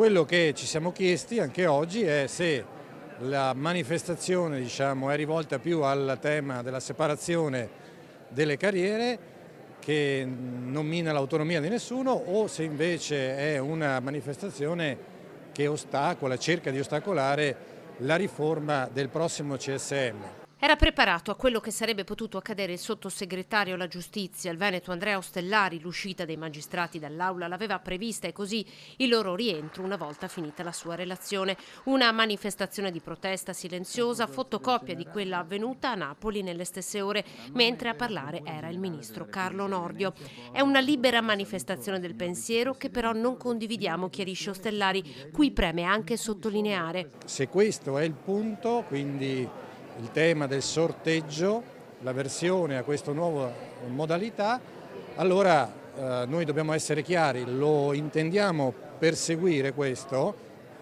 quello che ci siamo chiesti anche oggi è se la manifestazione, diciamo, è rivolta più al tema della separazione delle carriere, che non mina l'autonomia di nessuno, o se invece è una manifestazione che ostacola, cerca di ostacolare la riforma del prossimo CSM. Era preparato a quello che sarebbe potuto accadere il sottosegretario alla giustizia, il veneto Andrea Ostellari. L'uscita dei magistrati dall'aula l'aveva prevista e così il loro rientro una volta finita la sua relazione. Una manifestazione di protesta silenziosa, fotocopia di quella avvenuta a Napoli nelle stesse ore, mentre a parlare era il ministro Carlo Nordio. È una libera manifestazione del pensiero che però non condividiamo, chiarisce Ostellari, cui preme anche sottolineare. Se questo è il punto, quindi il tema del sorteggio, la versione a questa nuova modalità, allora noi dobbiamo essere chiari, lo intendiamo perseguire questo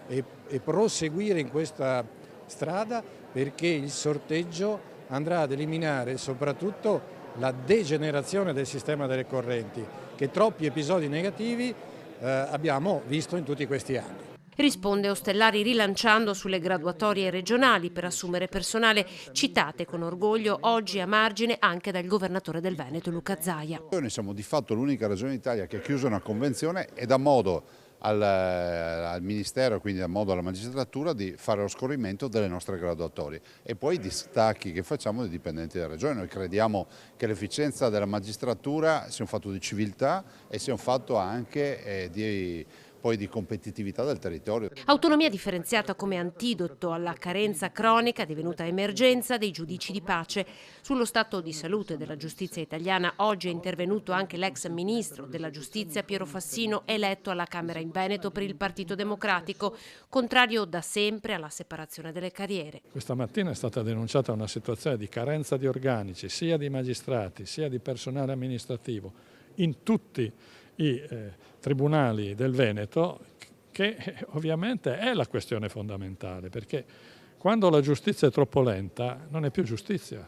e proseguire in questa strada, perché il sorteggio andrà ad eliminare soprattutto la degenerazione del sistema delle correnti, che troppi episodi negativi abbiamo visto in tutti questi anni. Risponde Ostellari rilanciando sulle graduatorie regionali per assumere personale, citate con orgoglio oggi a margine anche dal governatore del Veneto Luca Zaia. Noi siamo di fatto l'unica regione d'Italia che ha chiuso una convenzione e dà modo al Ministero, quindi dà modo alla magistratura di fare lo scorrimento delle nostre graduatorie e poi i distacchi che facciamo dei dipendenti della regione. Noi crediamo che l'efficienza della magistratura sia un fatto di civiltà e sia un fatto anche di competitività del territorio. Autonomia differenziata come antidoto alla carenza cronica divenuta emergenza dei giudici di pace. Sullo stato di salute della giustizia italiana oggi è intervenuto anche l'ex ministro della giustizia Piero Fassino, eletto alla Camera in Veneto per il Partito Democratico, contrario da sempre alla separazione delle carriere. Questa mattina è stata denunciata una situazione di carenza di organici, sia di magistrati sia di personale amministrativo, in tutti i tribunali del Veneto, che ovviamente è la questione fondamentale, perché quando la giustizia è troppo lenta non è più giustizia.